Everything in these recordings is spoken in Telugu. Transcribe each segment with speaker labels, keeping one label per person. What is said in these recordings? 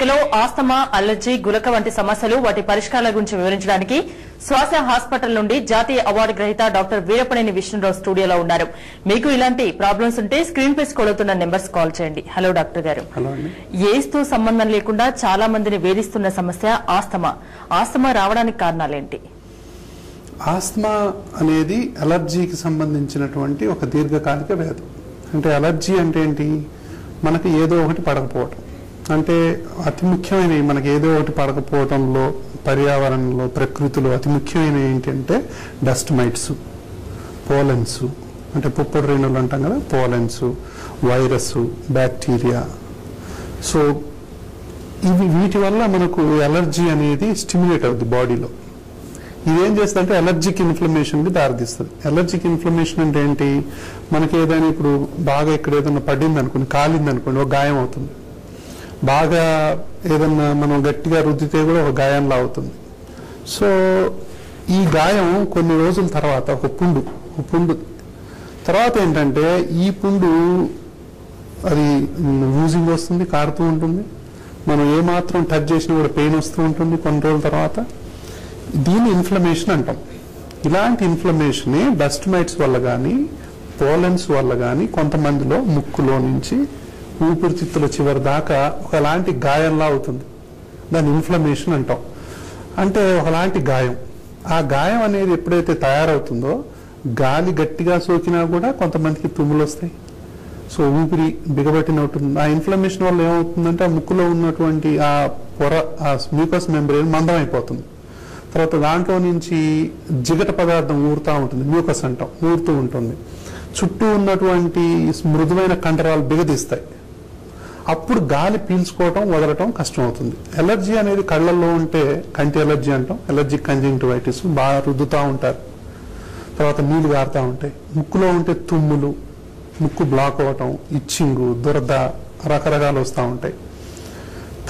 Speaker 1: శ్రోతలో ఆస్తమా, అలర్జీ, గులక వంటి సమస్యలు వాటి పరిష్కారాల గురించి వివరించడానికి శ్వాస హాస్పిటల్ నుండి జాతీయ అవార్డు గ్రహీత డాక్టర్ వీరపనేని విష్ణురావు స్టూడియోలో ఉన్నారు. మీకు ఇలాంటి ప్రాబ్లమ్స్ ఉంటే స్క్రీన్ పై స్క్రోల్ అవుతున్న నెంబర్స్ కాల్ చేయండి. హలో డాక్టర్ గారు. ఏజ్ తో సంబంధం లేకుండా చాలా మందిని వేధిస్తున్న సమస్య ఆస్తమా. ఆస్తమా రావడానికి కారణాలేంటి?
Speaker 2: ఆస్తమా అనేది అలర్జీకి సంబంధించినటువంటి ఒక దీర్ఘకాలిక వ్యాధి. అంటే అలర్జీ అంటే ఏంటి? మనకి ఏదో ఒకటి పడకపోవటం. అంటే అతి ముఖ్యమైనవి మనకి ఏదో ఒకటి పడకపోవటంలో, పర్యావరణంలో, ప్రకృతిలో అతి ముఖ్యమైనవి ఏంటంటే డస్ట్ మైట్స్, పోలెన్స్, అంటే పుప్పొడి రేణువులు అంటాం కదా, పోలెన్స్, వైరస్, బ్యాక్టీరియా. సో వీటి వల్ల మనకు ఎలర్జీ అనేది స్టిమ్యులేట్ అవుతుంది బాడీలో. ఇదేం చేస్తుందంటే ఎలర్జిక్ ఇన్ఫ్లమేషన్కి దారితీస్తుంది. ఎలర్జిక్ ఇన్ఫ్లమేషన్ అంటే ఏంటి? మనకి ఏదైనా ఇప్పుడు బాగా ఇక్కడ ఏదైనా పడింది అనుకోండి, కాలింది అనుకోండి, ఒక గాయం అవుతుంది. బాగా ఏదన్నా మనం గట్టిగా రుద్దితే కూడా ఒక గాయంలా అవుతుంది. సో ఈ గాయం కొన్ని రోజుల తర్వాత ఒక పుండు తర్వాత ఏంటంటే ఈ పుండు అది లూజింగ్ వస్తుంది, కారుతూ ఉంటుంది. మనం ఏమాత్రం టచ్ చేసినా కూడా పెయిన్ వస్తూ ఉంటుంది కొన్ని రోజుల తర్వాత. దీన్ని ఇన్ఫ్లమేషన్ అంటాం. ఇలాంటి ఇన్ఫ్లమేషన్ డస్ట్ మైట్స్ వల్ల కానీ, పోలెన్స్ వల్ల కానీ కొంతమందిలో ముక్కులో నుంచి ఊపిరితిత్తుల చివరి దాకా ఒకలాంటి గాయంలా అవుతుంది. దాన్ని ఇన్ఫ్లమేషన్ అంటాం. అంటే ఒకలాంటి గాయం. ఆ గాయం అనేది ఎప్పుడైతే తయారవుతుందో గాలి గట్టిగా సోకినా కూడా కొంతమందికి తుమ్ములు వస్తాయి. సో ఊపిరి బిగబట్టినట్టుంది. ఆ ఇన్ఫ్లమేషన్ వల్ల ఏమవుతుందంటే ఆ ముక్కులో ఉన్నటువంటి ఆ పొర, ఆ మ్యూకస్ మెంబ్రేన్ మందం అయిపోతుంది. తర్వాత దాంట్లో నుంచి జిగట పదార్థం ఊరుతూ ఉంటుంది, మ్యూకస్ అంటాం, ఊరుతూ ఉంటుంది. చుట్టూ ఉన్నటువంటి మృదువైన కండరాలు బిగదీస్తాయి. అప్పుడు గాలి పీల్చుకోవటం, వదలటం కష్టం అవుతుంది. ఎలర్జీ అనేది కళ్ళల్లో ఉంటే కంటి ఎలర్జీ అంటాం, ఎలర్జిక్ కంజంక్టివైటిస్, బాగా రుద్దుతూ ఉంటారు, తర్వాత నీళ్లు గారుతూ ఉంటాయి. ముక్కులో ఉంటే తుమ్ములు, ముక్కు బ్లాక్ అవ్వటం, ఇచ్చింగు, దురద, రకరకాలు వస్తూ ఉంటాయి.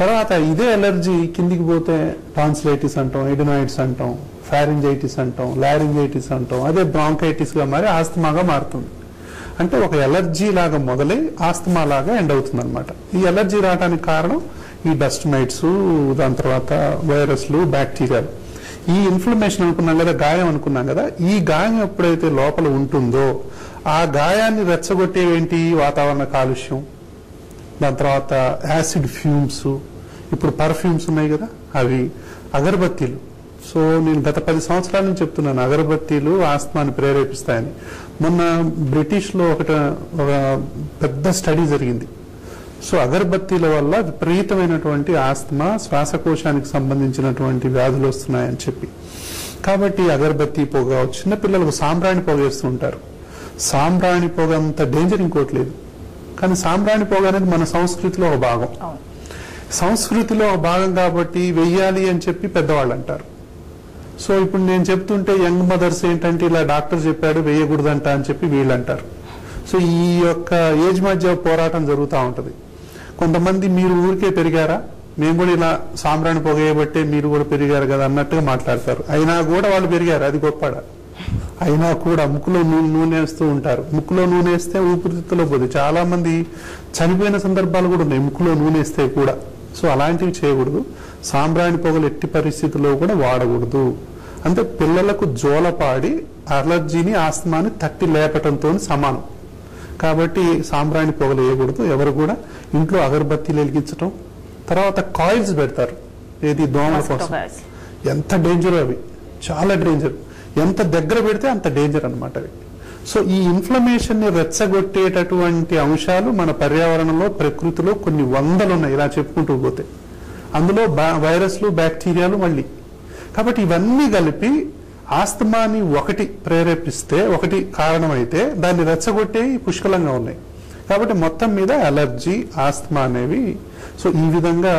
Speaker 2: తర్వాత ఇదే ఎలర్జీ కిందికి పోతే టాన్సిలైటిస్ అంటాం, ఎడినాయిడ్స్ అంటాం, ఫారింజైటిస్ అంటాం, లారింజైటిస్ అంటాం. అదే బ్రాంకైటిస్గా మారి ఆస్తమాగా మారుతుంది. అంటే ఒక ఎలర్జీ లాగా మొదలై ఆస్తమా లాగా ఎండ్ అవుతుంది అనమాట. ఈ ఎలర్జీ రావడానికి కారణం ఈ డస్ట్ మైట్స్, దాని తర్వాత వైరస్లు, బ్యాక్టీరియాలు. ఈ ఇన్ఫ్లమేషన్ అనుకున్నాం కదా, గాయం అనుకున్నాం కదా, ఈ గాయం ఎప్పుడైతే లోపల ఉంటుందో ఆ గాయాన్ని రెచ్చగొట్టేవేంటి? వాతావరణ కాలుష్యం, దాని తర్వాత యాసిడ్ ఫ్యూమ్స్, ఇప్పుడు పర్ఫ్యూమ్స్ ఉన్నాయి కదా అవి, అగరబత్తీలు. సో నేను గత 10 సంవత్సరాల నుంచి చెప్తున్నాను అగరబత్తీలు ఆస్తమాని ప్రేరేపిస్తాయని. మొన్న బ్రిటిష్లో ఒక పెద్ద స్టడీ జరిగింది. సో అగరబత్తీల వల్ల విపరీతమైనటువంటి ఆస్తమా, శ్వాసకోశానికి సంబంధించినటువంటి వ్యాధులు వస్తున్నాయని చెప్పి. కాబట్టి అగరబత్తీ పొగ, చిన్నపిల్లలకు సాంబ్రాణి పొగ వేస్తూ ఉంటారు. సాంబ్రాణి పొగ అంత డేంజర్ ఇంకోటి లేదు. కానీ సాంబ్రాణి పొగ అనేది మన సంస్కృతిలో ఒక భాగం. సంస్కృతిలో ఒక భాగం కాబట్టి వెయ్యాలి అని చెప్పి పెద్దవాళ్ళు అంటారు. సో ఇప్పుడు నేను చెప్తుంటే యంగ్ మదర్స్ ఏంటంటే ఇలా డాక్టర్ చెప్పాడు వేయకూడదంట అని చెప్పి వీళ్ళు అంటారు. సో ఈ యొక్క ఏజ్ మధ్య పోరాటం జరుగుతూ ఉంటుంది. కొంతమంది మీరు ఊరికే పెరిగారా, మేము కూడా ఇలా సాంబ్రాణి పొగ వేయబట్టే మీరు కూడా పెరిగారు కదా అన్నట్టుగా మాట్లాడతారు. అయినా కూడా వాళ్ళు పెరిగారు, అది గొప్పడా. అయినా కూడా ముక్కులో నూనె వేస్తూ ఉంటారు. ముక్కులో నూనె వేస్తే ఊపిరితిత్తులో పోతుంది. చాలా మంది చనిపోయిన సందర్భాలు కూడా ఉన్నాయి ముక్కులో నూనె వేస్తే కూడా. సో అలాంటివి చేయకూడదు. సాంబ్రాణి పొగలు ఎట్టి పరిస్థితుల్లో కూడా వాడకూడదు. అంటే పిల్లలకు జోలపాడి అలర్జీని, ఆస్తమాని తట్టి లేపటంతో సమానం. కాబట్టి సాంబ్రాణి పొగలు వేయకూడదు. ఎవరు కూడా ఇంట్లో అగరబత్తీలు వెలిగించటం, తర్వాత కాయిల్స్ పెడతారు ఏది దోమల కోసం. ఎంత డేంజర్ అవి, చాలా డేంజర్. ఎంత దగ్గర పెడితే అంత డేంజర్ అనమాట అవి. సో ఈ ఇన్ఫ్లమేషన్ ని రెచ్చగొట్టేటటువంటి అంశాలు మన పర్యావరణంలో, ప్రకృతిలో కొన్ని వందలు ఉన్నాయి ఇలా చెప్పుకుంటూ పోతే. అందులో వైరస్లు, బ్యాక్టీరియాలు మళ్ళీ. కాబట్టి ఇవన్నీ కలిపి ఆస్తమాని ఒకటి ప్రేరేపిస్తే, ఒకటి కారణమైతే దాన్ని రెచ్చగొట్టేవి పుష్కలంగా ఉన్నాయి. కాబట్టి మొత్తం మీద అలర్జీ, ఆస్తమా అనేవి సో ఈ విధంగా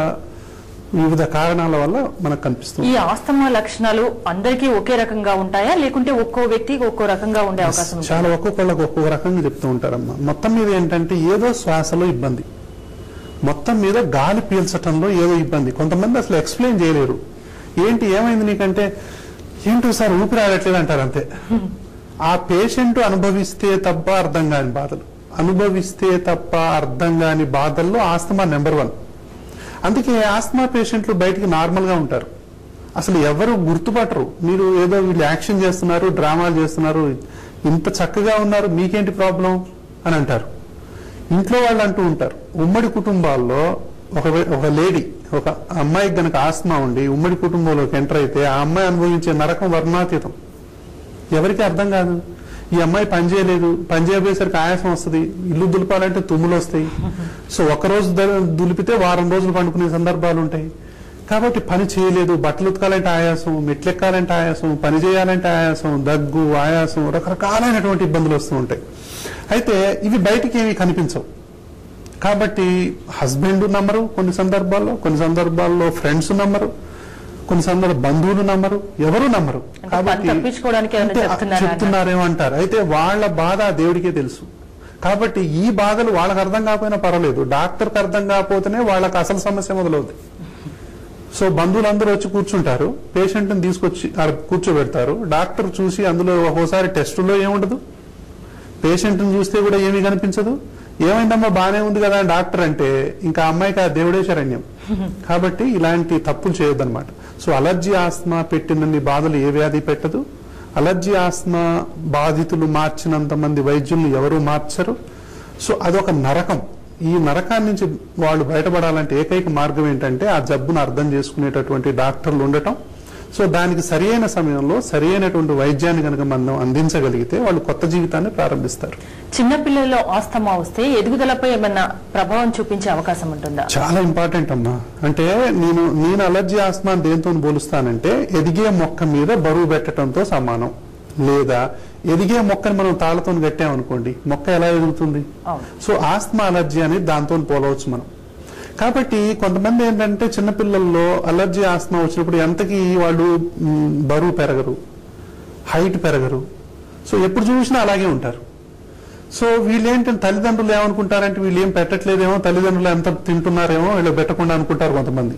Speaker 2: వివిధ కారణాల వల్ల మనకు కనిపిస్తుంది.
Speaker 1: ఈ ఆస్తమా లక్షణాలు అందరికీ ఒకే రకంగా ఉంటాయా, లేకుంటే ఒక్కో వ్యక్తికి ఒక్కో రకంగా ఉండే అవకాశం?
Speaker 2: చాలా ఒక్కొక్కళ్ళకి ఒక్కొక్క రకంగా చెప్తూ ఉంటారమ్మా. మొత్తం మీద ఏంటంటే ఏదో శ్వాసలో ఇబ్బంది, మొత్తం మీద గాలి పీల్చటంలో ఏదో ఇబ్బంది. కొంతమంది అసలు ఎక్స్ప్లెయిన్ చేయలేరు. ఏంటి ఏమైంది నీకంటే, ఏంటో సార్ ఊపిరి ఆడట్లేదు అంటారు అంతే. ఆ పేషెంట్ అనుభవిస్తే తప్ప అర్థం కాని బాధలు, అనుభవిస్తే తప్ప అర్థం కాని బాధల్లో ఆస్తమా నెంబర్ 1. అందుకే ఆస్మా పేషెంట్లు బయటికి నార్మల్ గా ఉంటారు, అసలు ఎవరు గుర్తుపట్టరు. మీరు ఏదో వీళ్ళు యాక్షన్ చేస్తున్నారు, డ్రామాలు చేస్తున్నారు, ఇంత చక్కగా ఉన్నారు, మీకేంటి ప్రాబ్లం అని అంటారు. ఇంట్లో వాళ్ళు అంటూ ఉంటారు. ఉమ్మడి కుటుంబాల్లో ఒక లేడీ, ఒక అమ్మాయికి గనక ఆస్మా ఉండి ఉమ్మడి కుటుంబంలోకి ఎంటర్ అయితే ఆ అమ్మాయి అనుభవించే నరకం వర్ణాతీతం. ఎవరికి అర్థం కాదు. ఈ అమ్మాయి పని చేయలేదు, పని చేయబోయేసరికి ఆయాసం వస్తుంది, ఇల్లు దులపాలంటే తుమ్ములు వస్తాయి. సో ఒకరోజు దులిపితే వారం రోజులు పండుకునే సందర్భాలు ఉంటాయి. కాబట్టి పని చేయలేదు, బట్టలు ఉతకాలంటే ఆయాసం, మెట్లెక్కాలంటే ఆయాసం, పని చేయాలంటే ఆయాసం, దగ్గు, ఆయాసం, రకరకాలైనటువంటి ఇబ్బందులు వస్తూ ఉంటాయి. అయితే ఇవి బయటికి ఏమి కనిపించవు. కాబట్టి హస్బెండ్ నమ్మరు కొన్ని సందర్భాల్లో ఫ్రెండ్స్ నమ్మరు, కొన్ని సందర్భాలు బంధువులు నమ్మరు, ఎవరు నమ్మరు. కాబట్టి చెప్తున్నారేమో అంటారు. అయితే వాళ్ళ బాధ దేవుడికే తెలుసు. కాబట్టి ఈ బాధలు వాళ్ళకి అర్థం కాకపోయినా పర్వాలేదు, డాక్టర్కి అర్థం కాకపోతేనే వాళ్ళకి అసలు సమస్య మొదలవుతుంది. సో బంధువులందరూ వచ్చి కూర్చుంటారు, పేషెంట్ని తీసుకొచ్చి కూర్చోబెడతారు. డాక్టర్ చూసి అందులో ఒక్కోసారి టెస్టులో ఏముండదు, పేషెంట్ని చూస్తే కూడా ఏమీ కనిపించదు. ఏమైందమ్మా బానే ఉంది కదా అని డాక్టర్ అంటే ఇంకా అమ్మాయికి ఆ దేవుడే శరణ్యం. కాబట్టి ఇలాంటి తప్పులు చేయొద్దన్నమాట. సో అలర్జీ ఆస్మా పెట్టినన్ని బాధలు ఏ వ్యాధి పెట్టదు. అలర్జీ ఆస్మా బాధితులు మార్చినంత మంది వైద్యులు ఎవరూ మార్చరు. సో అదొక నరకం. ఈ నరకాన్ని నుంచి వాళ్ళు బయటపడాలంటే ఏకైక మార్గం ఏంటంటే ఆ జబ్బును అర్థం చేసుకునేటటువంటి డాక్టర్లు ఉండటం. సో దానికి సరియైన సమయంలో సరియైనటువంటి వైద్యాన్ని కనుక మనం అందించగలిగితే వాళ్ళు కొత్త జీవితాన్ని ప్రారంభిస్తారు.
Speaker 1: చిన్నపిల్లల్లో ఆస్తమా వస్తే ఎదుగుదలపై ఏమన్నా ప్రభావం చూపించే అవకాశం ఉంటుందా?
Speaker 2: చాలా ఇంపార్టెంట్ అమ్మా. అంటే నేను అలర్జీ ఆస్మా దేంతో పోలుస్తానంటే ఎదిగే మొక్క మీద బరువు పెట్టడంతో సమానం. లేదా ఎదిగే మొక్కని మనం తాళ్లతో కట్టామనుకోండి, మొక్క ఎలా ఎదుగుతుంది? సో ఆస్మా అలర్జీ అనేది దాంతో పోలవచ్చు మనం. కాబట్టి కొంతమంది ఏంటంటే చిన్నపిల్లల్లో అలర్జీ ఆస్మా వచ్చినప్పుడు ఎంతకి వాళ్ళు బరువు పెరగరు, హైట్ పెరగరు. సో ఎప్పుడు చూసినా అలాగే ఉంటారు. సో వీళ్ళేంటంటే తల్లిదండ్రులు ఏమనుకుంటారంటే వీళ్ళు ఏం పెట్టట్లేదేమో, తల్లిదండ్రులు ఎంత తింటున్నారేమో వీళ్ళు పెట్టకుండా అనుకుంటారు కొంతమంది.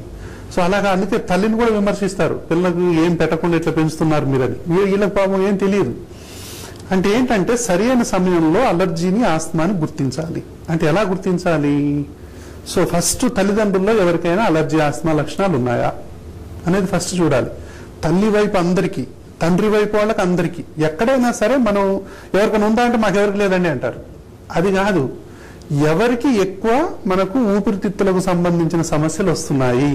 Speaker 2: సో అలాగా అందుకే తల్లిని కూడా విమర్శిస్తారు, పిల్లలకు ఏం పెట్టకుండా ఇట్లా పెంచుతున్నారు మీరని. వీళ్ళకి పాపం ఏం తెలియదు. అంటే ఏంటంటే సరైన సమయంలో అలర్జీని ఆస్మాని గుర్తించాలి. అంటే ఎలా గుర్తించాలి? సో ఫస్ట్ తల్లిదండ్రుల్లో ఎవరికైనా అలర్జీ ఆస్మా లక్షణాలు ఉన్నాయా అనేది ఫస్ట్ చూడాలి. తల్లి వైపు అందరికీ, తండ్రి వైపు వాళ్ళకి అందరికీ. ఎక్కడైనా సరే మనం ఎవరికైనా ఉందా అంటే మాకు ఎవరికి లేదండి అంటారు. అది కాదు, ఎవరికి ఎక్కువ మనకు ఊపిరితిత్తులకు సంబంధించిన సమస్యలు వస్తున్నాయి.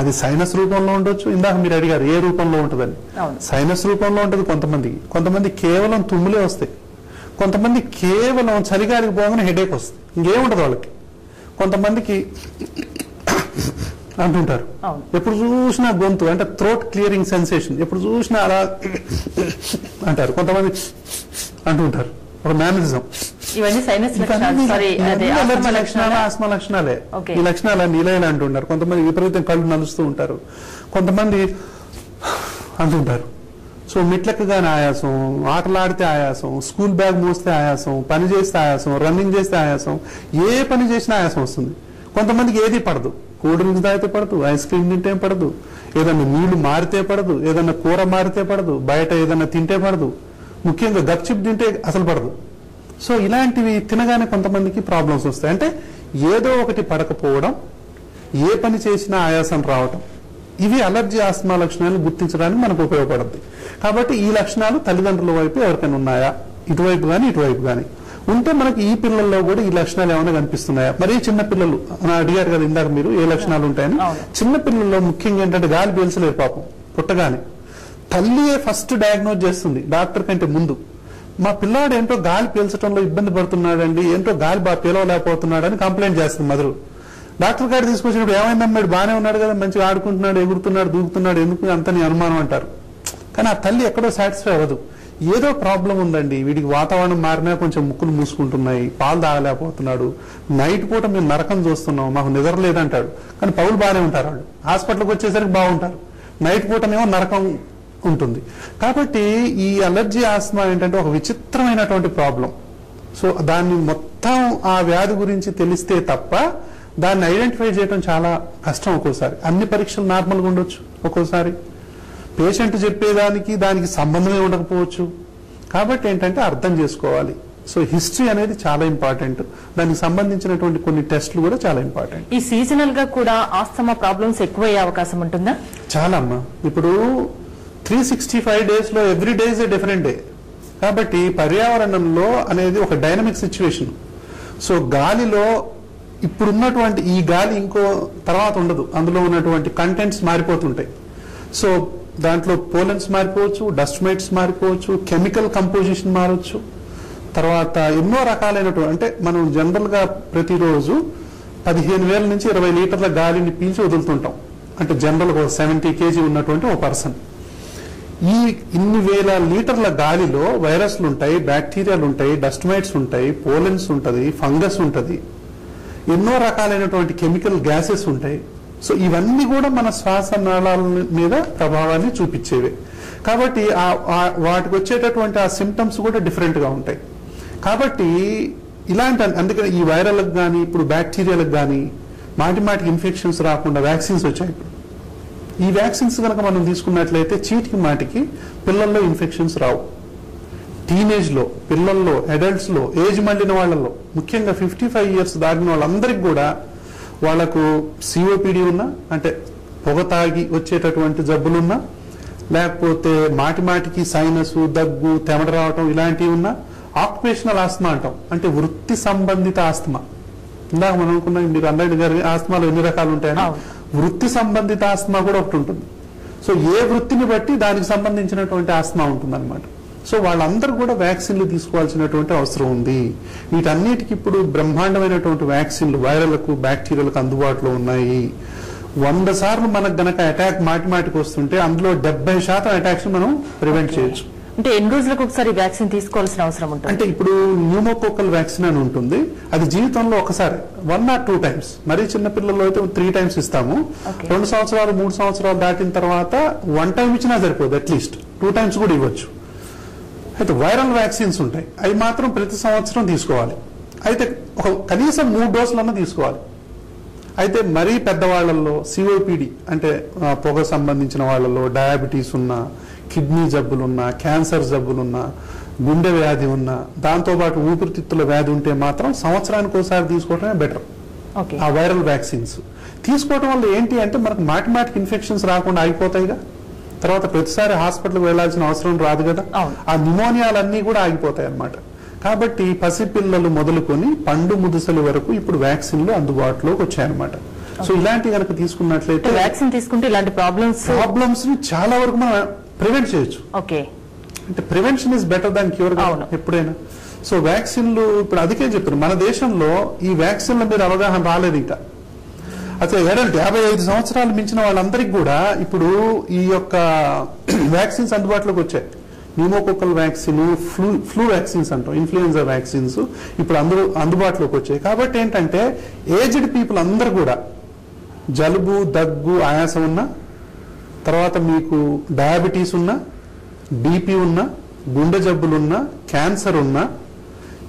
Speaker 2: అది సైనస్ రూపంలో ఉండొచ్చు. ఇందాక మీరు అడిగారు ఏ రూపంలో ఉంటుందని. సైనస్ రూపంలో ఉంటుంది కొంతమంది కేవలం తుమ్ములే వస్తాయి, కొంతమంది కేవలం చలిగాలికి పోగానే హెడేక్ వస్తుంది, ఇంకేముంటది వాళ్ళకి. కొంతమందికి అంటుంటారు, ఎప్పుడు చూసినా గొంతు అంటే థ్రోట్ క్లియరింగ్ సెన్సేషన్, ఎప్పుడు చూసినా అలా అంటారు. కొంతమంది అంటుంటారు, ఒక మేనరిజం. లక్షణాలు ఆస్మా లక్షణాలే. ఈ లక్షణాలన్నీ ఇలా అంటుంటారు. కొంతమంది విపరీతం కళ్ళు నలుస్తూ ఉంటారు, కొంతమంది అంటుంటారు. సో మెట్లెక్కగానే ఆయాసం, ఆటలాడితే ఆయాసం, స్కూల్ బ్యాగ్ మోస్తే ఆయాసం, పని చేస్తే ఆయాసం, రన్నింగ్ చేస్తే ఆయాసం, ఏ పని చేసినా ఆయాసం వస్తుంది. కొంతమందికి ఏది పడదు, కూల్ డ్రింక్స్ తాగితే పడదు, ఐస్ క్రీమ్ తింటే పడదు, ఏదన్నా నీళ్లు మారితే పడదు, ఏదన్నా కూర మారితే పడదు, బయట ఏదన్నా తింటే పడదు, ముఖ్యంగా గప్చిప్ తింటే అసలు పడదు. సో ఇలాంటివి తినగానే కొంతమందికి ప్రాబ్లమ్స్ వస్తాయి. అంటే ఏదో ఒకటి పడకపోవడం, ఏ పని చేసినా ఆయాసం రావటం, ఇవి అలర్జీ ఆస్మా లక్షణాలను గుర్తించడానికి మనకు ఉపయోగపడుతుంది. కాబట్టి ఈ లక్షణాలు తల్లిదండ్రుల వైపు ఎవరికైనా ఉన్నాయా, ఇటువైపు కానీ ఉంటే మనకి ఈ పిల్లల్లో కూడా ఈ లక్షణాలు ఏమైనా కనిపిస్తున్నాయా. మరి చిన్న పిల్లలు అడిగారు కదా ఇందాక మీరు ఏ లక్షణాలు ఉంటాయని. చిన్న పిల్లల్లో ముఖ్యంగా ఏంటంటే గాలి పీల్చలేరు పాపం. పుట్టగానే తల్లియే ఫస్ట్ డయాగ్నోజ్ చేస్తుంది డాక్టర్ కంటే ముందు. మా పిల్లాడు ఏంటో గాలి పీల్చడంలో ఇబ్బంది పడుతున్నాడండి, ఏంటో గాలి బాగా పీలవలేకపోతున్నాడు అని కంప్లైంట్ చేస్తుంది మదరు. డాక్టర్ గారు తీసుకొచ్చినప్పుడు ఏమైందమ్మాడు, బాగానే ఉన్నాడు కదా, మంచిగా ఆడుకుంటున్నాడు, ఎగురుతున్నాడు, దూకుతున్నాడు, ఎందుకు అంత నీ అనుమానం అంటారు. కానీ ఆ తల్లి ఎక్కడో సాటిస్ఫై అవ్వదు. ఏదో ప్రాబ్లం ఉందండి, వీడికి వాతావరణం మారినా కొంచెం ముక్కులు మూసుకుంటున్నాయి, పాలు తాగలేకపోతున్నాడు, నైట్ పూట మేము నరకం చూస్తున్నాం, మాకు నిద్ర లేదంటాడు. కానీ పౌలు బాగానే ఉంటారు, వాళ్ళు హాస్పిటల్కి వచ్చేసరికి బాగుంటారు, నైట్ పూటనేమో నరకం ఉంటుంది. కాబట్టి ఈ అలర్జీ ఆస్మా ఏంటంటే ఒక విచిత్రమైనటువంటి ప్రాబ్లం. సో దాన్ని మొత్తం ఆ వ్యాధి గురించి తెలిస్తే తప్ప దాన్ని ఐడెంటిఫై చేయడం చాలా కష్టం. ఒక్కోసారి అన్ని పరీక్షలు నార్మల్గా ఉండొచ్చు, ఒక్కోసారి పేషెంట్ చెప్పేదానికి దానికి సంబంధమే ఉండకపోవచ్చు. కాబట్టి ఏంటంటే అర్థం చేసుకోవాలి, సో హిస్టరీ అనేది చాలా ఇంపార్టెంట్. దానికి సంబంధించినటువంటి కొన్ని టెస్టులు కూడా చాలా ఇంపార్టెంట్.
Speaker 1: ఈ సీజనల్ గా కూడా ఆస్తమా ప్రాబ్లమ్స్ ఎక్కువయ్యే అవకాశం ఉంటుందా?
Speaker 2: చాలా అమ్మా. ఇప్పుడు 365 డేస్ లో every day is a different day. కాబట్టి పర్యావరణంలో అనేది ఒక డైనమిక్ సిచ్యువేషన్. సో గాలిలో ఇప్పుడున్నటువంటి ఈ గాలి ఇంకో తర్వాత ఉండదు. అందులో ఉన్నటువంటి కంటెంట్స్ మారిపోతుంటాయి. సో దాంట్లో పోలెన్స్ మారిపోవచ్చు, డస్ట్ మైట్స్ మారిపోవచ్చు, కెమికల్ కంపోజిషన్ మారవచ్చు. తర్వాత ఎన్నో రకాలైనటువంటి, అంటే మనం జనరల్ గా ప్రతిరోజు 15,000 నుంచి 20 లీటర్ల గాలిని పీల్చి వదులుతుంటాం. అంటే జనరల్ గా 70 kg ఉన్నటువంటి ఒక పర్సన్. ఈ ఇన్ని వేల లీటర్ల గాలిలో వైరస్లు ఉంటాయి, బ్యాక్టీరియాలు ఉంటాయి, డస్ట్ మైట్స్ ఉంటాయి, పోలెన్స్ ఉంటుంది, ఫంగస్ ఉంటుంది, ఎన్నో రకాలైనటువంటి కెమికల్ గ్యాసెస్ ఉంటాయి. సో ఇవన్నీ కూడా మన శ్వాస నాళాల మీద ప్రభావాన్ని చూపించేవి. కాబట్టి వాటికి వచ్చేటటువంటి ఆ సిమ్టమ్స్ కూడా డిఫరెంట్ గా ఉంటాయి. కాబట్టి ఇలాంటి, అందుకని ఈ వైరల్కి కానీ ఇప్పుడు బ్యాక్టీరియాలకు కానీ మాటికి ఇన్ఫెక్షన్స్ రాకుండా వ్యాక్సిన్స్ వచ్చాయి. ఈ వ్యాక్సిన్స్ కనుక మనం తీసుకున్నట్లయితే చీటికి మాటికి పిల్లల్లో ఇన్ఫెక్షన్స్ రావు. టీనేజ్ లో, పిల్లల్లో, అడల్ట్స్ లో, ఏజ్ మళ్ళిన వాళ్ళలో, ముఖ్యంగా 55 years దాటిన వాళ్ళందరికీ కూడా వాళ్లకు సిఓపిడి ఉన్నా, అంటే పొగ తాగి వచ్చేటటువంటి జబ్బులున్నా, లేకపోతే మాటికి సైనస్, దగ్గు, తెమడ రావటం ఇలాంటివి ఉన్నా, ఆక్యుపేషనల్ ఆస్తమా అంటాం, అంటే వృత్తి సంబంధిత ఆస్తమా. ఇందాక మనం అనుకున్నాం, మీరు అన్నట్టు గారి ఆస్తమాలో ఎన్ని రకాలు ఉంటాయని. వృత్తి సంబంధిత ఆస్తమా కూడా ఒకటి ఉంటుంది. సో ఏ వృత్తిని బట్టి దానికి సంబంధించినటువంటి ఆస్తమా ఉంటుంది అనమాట. సో వాళ్ళందరూ కూడా వ్యాక్సిన్లు తీసుకోవాల్సినటువంటి అవసరం ఉంది. వీటన్నిటికి ఇప్పుడు బ్రహ్మాండమైనటువంటి వ్యాక్సిన్లు వైరల్లకు, బ్యాక్టీరియాలకు అందుబాటులో ఉన్నాయి. 100 సార్లు మనకు గనక అటాక్ మాటికి వస్తుంటే అందులో 70% అటాక్స్ మనం ప్రివెంట్ చేయొచ్చు.
Speaker 1: అంటే ఎన్ని రోజులకు ఒకసారి వ్యాక్సిన్ తీసుకోవాల్సిన అవసరం ఉంటుంది?
Speaker 2: అంటే ఇప్పుడు న్యూమోకోకల్ వ్యాక్సిన్ అని ఉంటుంది. అది జీవితంలో ఒకసారి 1 or 2 times. మరీ చిన్నపిల్లల్లో అయితే 3 times ఇస్తాము. 2 సంవత్సరాలు 3 సంవత్సరాలు దాటిన తర్వాత 1 time ఇచ్చినా సరిపోదు, అట్లీస్ట్ 2 times కూడా ఇవ్వచ్చు. అయితే వైరల్ వ్యాక్సిన్స్ ఉంటాయి, అవి మాత్రం ప్రతి సంవత్సరం తీసుకోవాలి. అయితే కనీసం 3 డోసులన్నా తీసుకోవాలి. అయితే మరీ పెద్దవాళ్లలో సిఓపిడి, అంటే పొగ సంబంధించిన వాళ్ళలో, డయాబెటీస్ ఉన్నా, కిడ్నీ జబ్బులున్నా, క్యాన్సర్ జబ్బులున్నా, గుండె వ్యాధి ఉన్నా, దాంతోపాటు ఊపిరితిత్తుల వ్యాధి ఉంటే మాత్రం సంవత్సరానికి ఒకసారి తీసుకోవటమే బెటర్. ఆ వైరల్ వ్యాక్సిన్స్ తీసుకోవటం వల్ల ఏంటి అంటే మనకు మాటికి ఇన్ఫెక్షన్స్ రాకుండా ఆగిపోతాయిగా. తర్వాత ప్రతిసారి హాస్పిటల్కి వెళ్లాల్సిన అవసరం రాదు కదా. ఆ న్యూమోనియాలన్నీ కూడా ఆగిపోతాయి అన్నమాట. కాబట్టి పసిపిల్లలు మొదలుకొని పండు ముదుసలు వరకు ఇప్పుడు వ్యాక్సిన్లు అందుబాటులోకి వచ్చాయన్నమాట. సో ఇలాంటి కనుక తీసుకున్నట్లయితే
Speaker 1: వ్యాక్సిన్ తీసుకుంటే ఇలాంటి ప్రాబ్లమ్స్
Speaker 2: ని చాలా వరకు మనం ప్రివెంట్ చేయొచ్చు. అంటే prevention is better than cure ఎప్పుడైనా. సో వ్యాక్సిన్లు ఇప్పుడు అదికే చెప్పారు, మన దేశంలో ఈ వ్యాక్సిన్ల మీద అవగాహన రాలేదు ఇంకా. అయితే 55 సంవత్సరాలు మించిన వాళ్ళందరికీ కూడా ఇప్పుడు ఈ యొక్క వ్యాక్సిన్స్ అందుబాటులోకి వచ్చాయి. న్యూమోకోకల్ వ్యాక్సిన్, ఫ్లూ వ్యాక్సిన్స్ అంటాం, ఇన్ఫ్లుయెన్జా వ్యాక్సిన్స్ ఇప్పుడు అందుబాటులోకి వచ్చాయి. కాబట్టి ఏంటంటే ఏజ్డ్ పీపుల్ అందరూ కూడా జలుబు, దగ్గు, ఆయాసం ఉన్నా, తర్వాత మీకు డయాబెటీస్ ఉన్నా, బీపీ ఉన్నా, గుండె జబ్బులున్నా, క్యాన్సర్ ఉన్నా,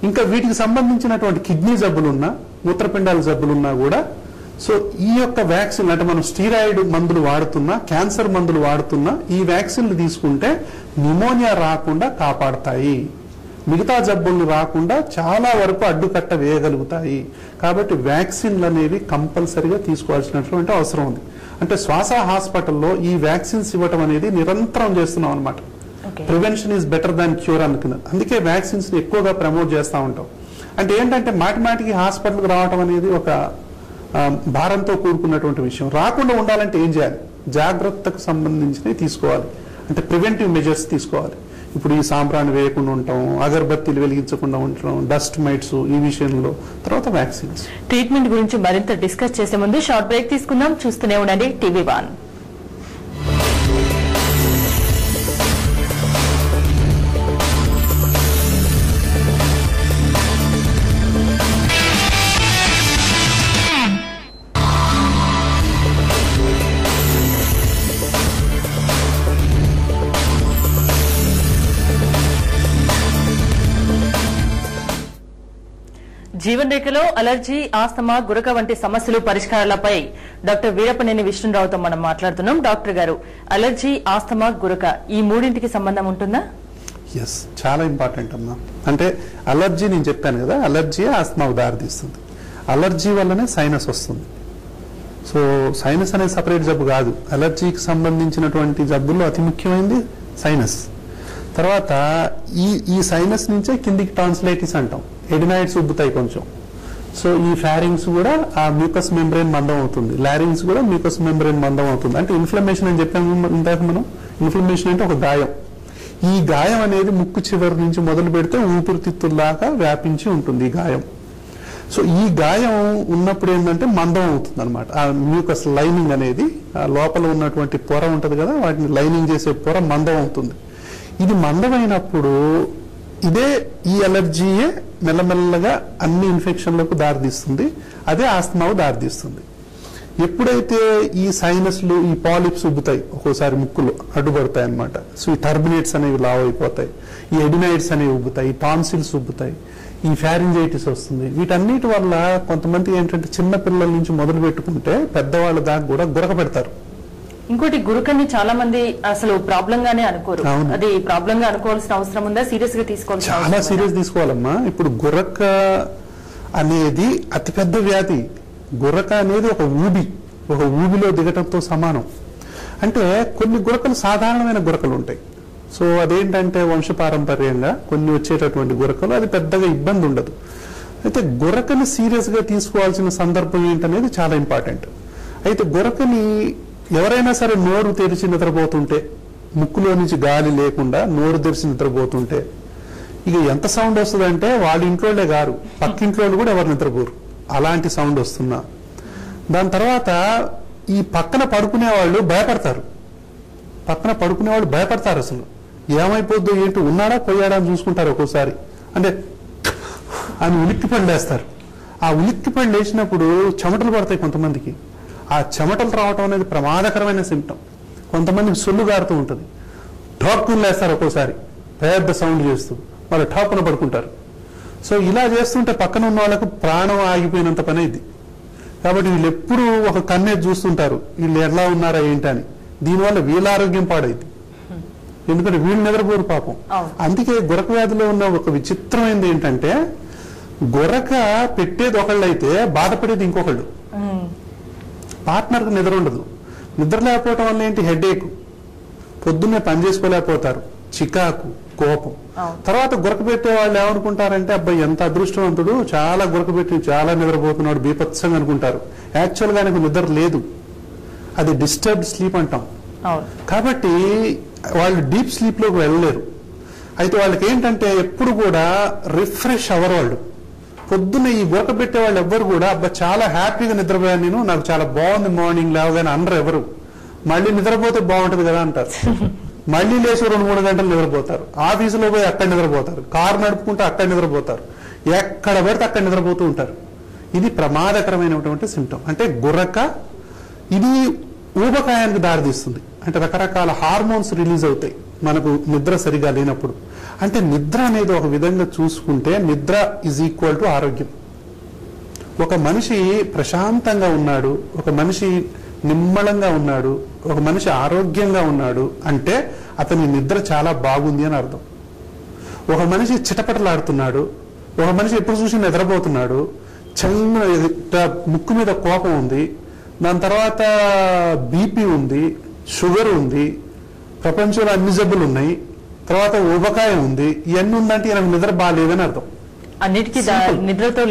Speaker 2: ఇంకా వీటికి సంబంధించినటువంటి కిడ్నీ జబ్బులున్నా, మూత్రపిండాల జబ్బులున్నా కూడా సో ఈ యొక్క వ్యాక్సిన్, అంటే మనం స్టీరాయిడ్ మందులు వాడుతున్నా, క్యాన్సర్ మందులు వాడుతున్నా, ఈ వ్యాక్సిన్లు తీసుకుంటే న్యూమోనియా రాకుండా కాపాడతాయి, మిగతా జబ్బులు రాకుండా చాలా వరకు అడ్డుకట్ట వేయగలుగుతాయి. కాబట్టి వ్యాక్సిన్లు అనేవి కంపల్సరీగా తీసుకోవాల్సినటువంటి అవసరం ఉంది. అంటే శ్వాస హాస్పిటల్లో ఈ వ్యాక్సిన్స్ ఇవ్వటం అనేది నిరంతరం చేస్తున్నాం అనమాట. Prevention is better than cure అనుకున్నా. అందుకే వ్యాక్సిన్స్ ని ఎక్కువగా ప్రమోట్ చేస్తూ ఉంటాం. అంటే ఏంటంటే మాటికి హాస్పిటల్కి రావటం అనేది ఒక భారంతో కూడుకున్నటువంటి విషయం. రాకుండా ఉండాలంటే ఏం చేయాలి? జాగ్రత్తకు సంబంధించినవి తీసుకోవాలి. అంటే ప్రివెంటివ్ మెజర్స్ తీసుకోవాలి. ఇప్పుడు ఈ సాంబ్రాన్ని వేయకుండా ఉంటాం, అగరబత్తీలు వెలిగించకుండా ఉండటం, డస్ట్ మైట్స్, ఈ విషయంలో. తర్వాత వ్యాక్సిన్స్.
Speaker 1: ట్రీట్మెంట్ గురించి మరింత డిస్కస్ చేసే ముందు షార్ట్ బ్రేక్ తీసుకుందాం. చూస్తూనే ఉండండి TV1. జీవన్ రేఖలో అలర్జీ, ఆస్తమా, గురక వంటి సమస్యలు పరిష్కారాలపై డాక్టర్ వీరపనేని విష్ణురావుతో మనం మాట్లాడుతున్నాం. డాక్టర్ గారు, అలర్జీ, ఆస్తమా, గురక ఈ మూడింటికి సంబంధం ఉంటుందా?
Speaker 2: ఎస్, చాలా ఇంపార్టెంట్ అమ్మా. అంటే అలర్జీ నేను చెప్పాను కదా, అలర్జీ ఆస్తమాకు దారితీస్తుంది. అలర్జీ వల్లనే సైనస్ వస్తుంది. సో సైనస్ అనేది సపరేట్ జబ్బు కాదు. అలర్జీకి సంబంధించినటువంటి జబ్బుల్లో అతి ముఖ్యమైనది సైనస్. తర్వాత ఈ సైనస్ నుంచే కిందికి టాన్సిలైటిస్ అంటాం. ఎడినాయిడ్స్ ఉబ్బుతాయి కొంచెం. సో ఈ ఫారింగ్స్ కూడా ఆ మ్యూకస్ మెంబ్రెయిన్ మందం అవుతుంది, లారింగ్స్ కూడా మ్యూకస్ మెంబ్రెయిన్ మందం అవుతుంది. అంటే ఇన్ఫ్లమేషన్ అని చెప్పాము ఇందాక మనం. ఇన్ఫ్లమేషన్ అంటే ఒక గాయం. ఈ గాయం అనేది ముక్కు చివరి నుంచి మొదలు పెడితే ఊపిరితిత్తుల్లాగా వ్యాపించి ఉంటుంది ఈ గాయం. సో ఈ గాయం ఉన్నప్పుడు ఏంటంటే మందం అవుతుంది అనమాట. ఆ మ్యూకస్ లైనింగ్ అనేది, ఆ లోపల ఉన్నటువంటి పొర ఉంటుంది కదా, వాటిని లైనింగ్ చేసే పొర మందం అవుతుంది. ఇది మందమైనప్పుడు ఈ అలర్జీయే మెల్లమెల్లగా అన్ని ఇన్ఫెక్షన్లకు దారితీస్తుంది. అదే ఆస్తమాకు దారితీస్తుంది. ఎప్పుడైతే ఈ సైనస్లు, ఈ పాలిప్స్ ఉబ్బుతాయి, ఒక్కోసారి ముక్కులు అడ్డుపడతాయి అనమాట. సో ఈ టర్బినేట్స్ అనేవి లావ్ అయిపోతాయి, ఈ ఎడినైడ్స్ అనేవి ఉబ్బుతాయి, ఈ టాన్సిల్స్ ఉబ్బుతాయి, ఈ ఫ్యారింజైటిస్ వస్తుంది. వీటన్నిటి వల్ల కొంతమంది ఏంటంటే చిన్న పిల్లల నుంచి మొదలు పెట్టుకుంటే పెద్దవాళ్ళ దాకా కూడా గురక పెడతారు.
Speaker 1: ఇంకోటి, గురకని చాలా మంది అసలు ప్రాబ్లం గానే అనుకోరు. అది ప్రాబ్లం గా అనుకోవాల్సిన అవసరం ఉందా? సీరియస్ గా తీసుకోవాల్సిన
Speaker 2: చాలా సీరియస్ తీసుకోవాలమ్మా. ఇప్పుడు గురక అనేది అతిపెద్ద వ్యాధి. గురక అనేది ఒక ఊబిలో దిగటంతో సమానం. అంటే కొన్ని గురకలు సాధారణమైన గురకలు ఉంటాయి. సో అదేంటంటే వంశపారంపర్యంగా కొన్ని వచ్చేటటువంటి గురకలు, అది పెద్దగా ఇబ్బంది ఉండదు. అయితే గురకని సీరియస్ గా తీసుకోవాల్సిన సందర్భం ఏంటనేది చాలా ఇంపార్టెంట్. అయితే గురకని ఎవరైనా సరే నోరు తెరిచి నిద్రపోతుంటే, ముక్కులో నుంచి గాలి లేకుండా నోరు తెరిచి నిద్రపోతుంటే ఇక ఎంత సౌండ్ వస్తుందంటే వాళ్ళ ఇంట్లోనే గారు, పక్కింట్లో కూడా ఎవరు నిద్రపోరు, అలాంటి సౌండ్ వస్తున్నా. దాని తర్వాత ఈ పక్కన పడుకునే వాళ్ళు భయపడతారు. అసలు ఏమైపోద్దో ఏంటి, ఉన్నాడా పోయాడా అని చూసుకుంటారు. ఒక్కోసారి అంటే అని ఉలిక్కిపడి లేస్తారు. ఆ ఉలిక్కిపడి లేచినప్పుడు చెమటలు పడతాయి కొంతమందికి. ఆ చెమటలు రావటం అనేది ప్రమాదకరమైన సిమ్టమ్. కొంతమందికి సొల్లు గారుతూ ఉంటుంది. ఠాక్కుని లేస్తారు ఒక్కోసారి పెద్ద సౌండ్ చేస్తూ, వాళ్ళు ఠాక్కున పడుకుంటారు. సో ఇలా చేస్తుంటే పక్కన ఉన్న వాళ్ళకు ప్రాణం ఆగిపోయినంత పని ఇది. కాబట్టి వీళ్ళు ఎప్పుడు ఒక కన్నేది చూస్తుంటారు, వీళ్ళు ఎలా ఉన్నారా ఏంటని. దీనివల్ల వీళ్ళ ఆరోగ్యం పాడైంది, ఎందుకంటే వీళ్ళు నిద్రపోరు పాపం. అందుకే గురక వ్యాధిలో ఉన్న ఒక విచిత్రమైనది ఏంటంటే, గురక పెట్టేది ఒకళ్ళైతే బాధపడేది ఇంకొకళ్ళు. పార్ట్నర్కి నిద్ర ఉండదు. నిద్ర లేకపోవటం వల్ల ఏంటి, హెడేక్, పొద్దున్నే పని చేసుకోలేకపోతారు, చికాకు, కోపం. తర్వాత గురక పెట్టే వాళ్ళు ఏమనుకుంటారంటే, అబ్బాయి ఎంత అదృష్టవంతుడు, చాలా గురక పెట్టి చాలా నిద్రపోతున్నాడు, బీభత్సంగా అనుకుంటారు. యాక్చువల్ గా ఆయనకు నిద్ర లేదు, అది డిస్టర్బ్డ్ స్లీప్ అంటాం. కాబట్టి వాళ్ళు డీప్ స్లీప్ లోకి వెళ్ళలేరు. అయితే వాళ్ళకి ఏంటంటే ఎప్పుడు కూడా రిఫ్రెష్ అవ్వరు వాళ్ళు. పొద్దున్న ఈ గురక పెట్టే వాళ్ళు ఎవ్వరు కూడా అబ్బా చాలా హ్యాపీగా నిద్రపోయాను నేను, నాకు చాలా బాగుంది మార్నింగ్ లేవగానే అనరు ఎవరు. మళ్ళీ నిద్రపోతే బాగుంటుంది కదా అంటారు. మళ్ళీ లేచి 2-3 గంటలు నిద్రపోతారు. ఆఫీసులో పోయి అక్కడ నిద్రపోతారు, కారు నడుపుకుంటూ అక్కడ నిద్రపోతారు, ఎక్కడ పడితే అక్కడ నిద్రపోతూ ఉంటారు. ఇది ప్రమాదకరమైనటువంటి సిమ్టమ్. అంటే గురక ఇది ఊబకాయానికి దారితీస్తుంది. అంటే రకరకాల హార్మోన్స్ రిలీజ్ అవుతాయి మనకు నిద్ర సరిగా లేనప్పుడు. అంటే నిద్ర అనేది ఒక విధంగా చూసుకుంటే నిద్ర ఈజ్ ఈక్వల్ టు ఆరోగ్యం. ఒక మనిషి ప్రశాంతంగా ఉన్నాడు, ఒక మనిషి నిమ్మళంగా ఉన్నాడు, ఒక మనిషి ఆరోగ్యంగా ఉన్నాడు అంటే అతని నిద్ర చాలా బాగుంది అని అర్థం. ఒక మనిషి చిటపటలాడుతున్నాడు, ఒక మనిషి ఎప్పుడు చూసి నిద్రపోతున్నాడు, చిన్న ముక్కు మీద కోపం ఉంది, దాని తర్వాత బీపీ ఉంది, షుగర్ ఉంది, ప్రపంచంలో అన్ని జబ్బులు ఉన్నాయి, తర్వాత ఊబకాయం ఉంది, ఇవన్నీ ఉందంటే ఈయనకు నిద్ర బాగాలేదని అర్థం.
Speaker 1: అన్నిటికీ నిద్రతో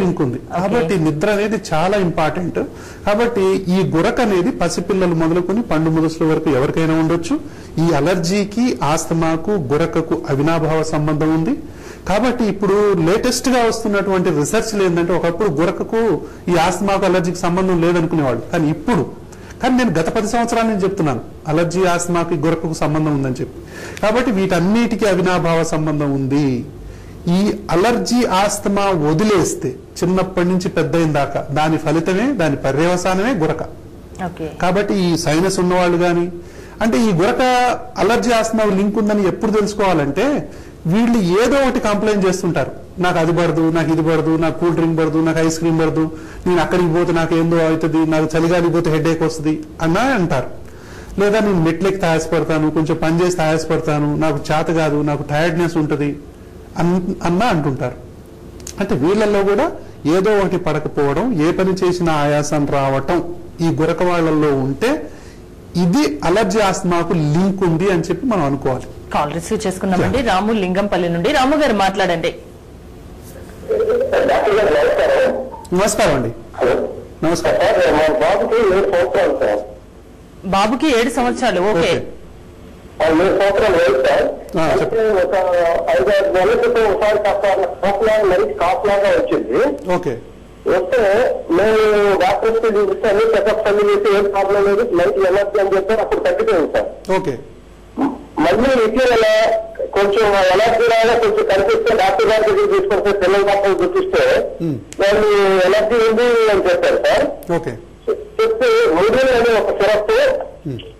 Speaker 1: లింక్ ఉంది.
Speaker 2: కాబట్టి నిద్ర అనేది చాలా ఇంపార్టెంట్. కాబట్టి ఈ గురక అనేది పసిపిల్లలు మొదలుకొని పండు ముదుసుల వరకు ఎవరికైనా ఉండొచ్చు. ఈ అలర్జీకి, ఆస్తమాకు, గురకకు అవినాభావ సంబంధం ఉంది. కాబట్టి ఇప్పుడు లేటెస్ట్ గా వస్తున్నటువంటి రీసెర్చ్ ఏంటంటే, ఒకప్పుడు గురకకు ఈ ఆస్తమాకు అలర్జీకి సంబంధం లేదనుకునేవాళ్ళు, కానీ నేను గత 10 సంవత్సరాల నుంచి చెప్తున్నాను అలర్జీ, ఆస్తమాకి, గురకకు సంబంధం ఉందని చెప్పి. కాబట్టి వీటన్నిటికీ అవినాభావ సంబంధం ఉంది. ఈ అలర్జీ, ఆస్తమా వదిలేస్తే చిన్నప్పటి నుంచి పెద్దయిన దాకా దాని ఫలితమే, దాని పర్యవసానమే గురక. కాబట్టి ఈ సైనస్ ఉన్నవాళ్ళు కానీ, అంటే ఈ గురక అలర్జీ, ఆస్తమా లింక్ ఉందని ఎప్పుడు తెలుసుకోవాలంటే, వీళ్ళు ఏదో ఒకటి కంప్లైంట్ చేస్తుంటారు. నాకు అది పడదు, నాకు ఇది పడదు, నాకు కూల్ డ్రింక్ పడదు, నాకు ఐస్ క్రీమ్ పడదు, నేను అక్కడికి పోతే నాకు ఏందో అవుతుంది, నాకు చలిగాలి పోతే హెడేక్ వస్తుంది అన్నా అంటారు. లేదా నేను మెట్లెక్కి ఆయాసపడతాను, కొంచెం పని చేస్తే ఆయాసపడతాను, నాకు చేత కాదు, నాకు టైర్డ్నెస్ ఉంటుంది అన్నా అంటుంటారు. అంటే వీళ్ళల్లో కూడా ఏదో ఒకటి పడకపోవడం, ఏ పని చేసినా ఆయాసం రావటం ఈ గురక వాళ్ళల్లో ఉంటే ఇది అలర్జీ ఆస్తమాకు లింక్ ఉంది అని చెప్పి మనం అనుకోవాలి.
Speaker 1: కాల్ రిసీవ్ చేసుకున్నామండి. రాము లింగంపల్లి నుండి. రాము గారు మాట్లాడండి.
Speaker 2: నమస్కారం అండి. నమస్కారం.
Speaker 1: బాబుకి 7 సంవత్సరాలు. ఓకే.
Speaker 3: 7 సంవత్సరాలు వయసు సార్. ఒక 5-6 నెలల క్రితం ఒకసారి కాఫ్ లాగా వచ్చింది.
Speaker 2: ఓకే.
Speaker 3: వస్తే మేము డాక్టర్స్ కి చూపిస్తే అన్ని చెకప్స్ అన్ని చేసి ఏం ప్రాబ్లం లేదు, లైట్ ఎనర్జీ అని చెప్పారు. అప్పుడు తగ్గిపోయింది సార్.
Speaker 2: ఓకే.
Speaker 3: మళ్ళీ ఇటీవల కొంచెం ఎనర్జీ లాగా కొంచెం కనిపిస్తే డాక్టర్ గారి దగ్గర తీసుకొస్తే పిల్లల డాక్టర్ చూపిస్తే వాళ్ళు ఎనర్జీ ఉంది అని చెప్పారు సార్.
Speaker 2: ఓకే.
Speaker 3: చెప్తే మూడు అనే ఒక సిరప్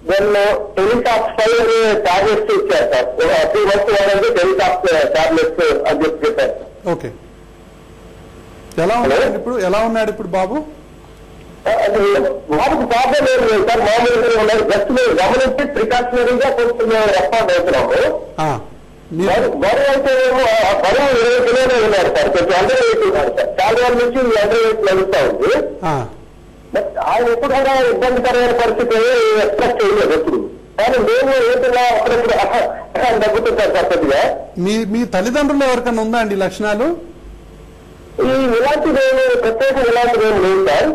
Speaker 3: దాన్ని టెలికాప్స్ టాబ్లెట్స్ ఇచ్చారు సార్. 3 months వాడండి టెలికాప్స్ టాబ్లెట్స్ అని చెప్పారు.
Speaker 2: ఓకే. ఎలా ఉన్నాడు ఇప్పుడు బాబు?
Speaker 3: బాబుకి ప్రాబ్లం ఏం లేదు సార్, మామూలుగా ఉన్నారు. జస్ట్ మేము గమనించి ప్రికాషనరీగా కొంచెం రెస్పాండ్ అవుతున్నాము. బరువు అయితే బరువు 20 కిలోనే ఉన్నారు సార్. కొంచెం అండర్ వెయిట్ ఉన్నారు సార్. చాలా రోజుల నుంచి అండర్ వెయిట్ లభిస్తా ఉంది. ఆయన ఎప్పుడు కూడా ఇబ్బందికరమైన పరిస్థితి ఎక్స్ప్రెస్ చేయలేదు ఎప్పుడు. కానీ మేము ఏంటన్నా అప్పుడప్పుడు తగ్గుతుంటారు సార్ కొద్దిగా.
Speaker 2: మీ తల్లిదండ్రులు ఎవరికైనా ఉందా అండి లక్షణాలు?
Speaker 3: ఇలాంటిది ప్రత్యేకంగా ఇలాంటిది ఏమి లేదు సార్.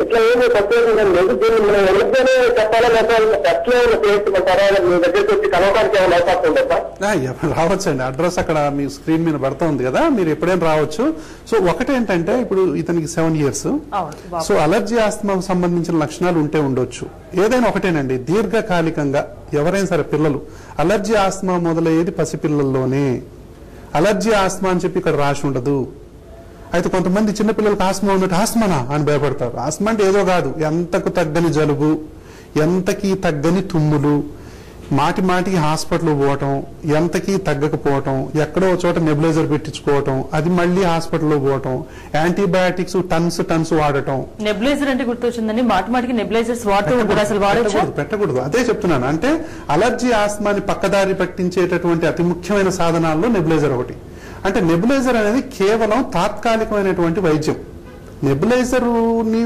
Speaker 3: ఇట్లా ఏమి ప్రత్యేకంగా లేదు. దీన్ని మనం ఎవరికైనా చెప్పాలా లేదా టెస్ట్లో చేయించమంటారా, మీ దగ్గరికి వచ్చి కలవడానికి ఏమైనా అవకాశం ఉందా సార్?
Speaker 2: రావచ్చండి. అడ్రస్ అక్కడ మీ స్క్రీన్ మీద పడుతూ ఉంది కదా, మీరు ఎప్పుడైనా రావచ్చు. సో ఒకటేంటంటే ఇప్పుడు ఇతనికి 7 years. సో అలర్జీ ఆస్తమాకు సంబంధించిన లక్షణాలు ఉంటే ఉండొచ్చు. ఏదైనా ఒకటేనండి, దీర్ఘకాలికంగా ఎవరైనా సరే పిల్లలు అలర్జీ ఆస్తమా మొదలయ్యేది పసిపిల్లల్లోనే. అలర్జీ ఆస్తమా అని చెప్పి ఇక్కడ రాసి ఉండదు. అయితే కొంతమంది చిన్నపిల్లలకు ఆస్తమా ఉన్నట్టు ఆస్తమానా అని భయపడతారు. ఆస్తమా అంటే ఏదో కాదు, ఎంతకు తగ్గని జలుబు, ఎంతకీ తగ్గని తుమ్ములు, మాటికి హాస్పిటల్ పోవటం, ఎంతకీ తగ్గకపోవటం, ఎక్కడో చోట నెబులైజర్ పెట్టించుకోవటం, అది మళ్ళీ హాస్పిటల్లో పోవటం, యాంటీబయాటిక్స్ టన్స్ వాడటం.
Speaker 1: నెబులైజర్ అంటే గుర్తొచ్చిందండి, మాటికి నెబులైజర్స్
Speaker 2: పెట్టకూడదు. అదే చెప్తున్నాను. అంటే అలర్జీ ఆస్తమాని పక్కదారి పట్టించేటటువంటి అతి ముఖ్యమైన సాధనాల్లో నెబులైజర్ ఒకటి. అంటే నెబులైజర్ అనేది కేవలం తాత్కాలికమైనటువంటి వైద్యం. నెబులైజర్ ని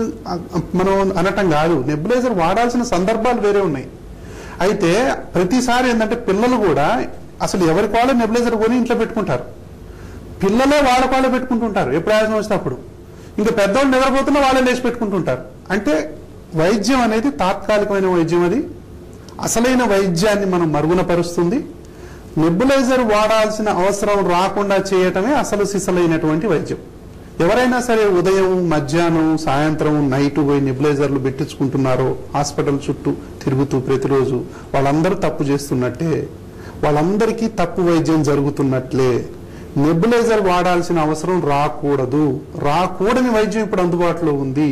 Speaker 2: మనం అనటం కాదు, నెబులైజర్ వాడాల్సిన సందర్భాలు వేరే ఉన్నాయి. అయితే ప్రతిసారి ఏంటంటే పిల్లలు కూడా అసలు ఎవరికి వాళ్ళే నెబులైజర్ కొని ఇంట్లో పెట్టుకుంటారు. పిల్లలే వాళ్ళ పెట్టుకుంటుంటారు ఎప్పుడు ఆయాసం వచ్చినప్పుడు. ఇంకా పెద్దవాళ్ళు నిద్రపోతున్నా వాళ్ళే లేచి పెట్టుకుంటుంటారు. అంటే వైద్యం అనేది తాత్కాలికమైన వైద్యం. అది అసలైన వైద్యాన్ని మనం మరుగున పరుస్తుంది. నెబులైజర్ వాడాల్సిన అవసరం రాకుండా చేయటమే అసలు సిసలైనటువంటి వైద్యం. ఎవరైనా సరే ఉదయం, మధ్యాహ్నం, సాయంత్రం, నైట్ పోయి నెబులైజర్లు పెట్టించుకుంటున్నారో హాస్పిటల్ చుట్టూ తిరుగుతూ ప్రతిరోజు, వాళ్ళందరూ తప్పు చేస్తున్నట్టే, వాళ్ళందరికీ తప్పు వైద్యం జరుగుతున్నట్లే. నెబులైజర్ వాడాల్సిన అవసరం రాకూడని వైద్యం ఇప్పుడు అందుబాటులో ఉంది.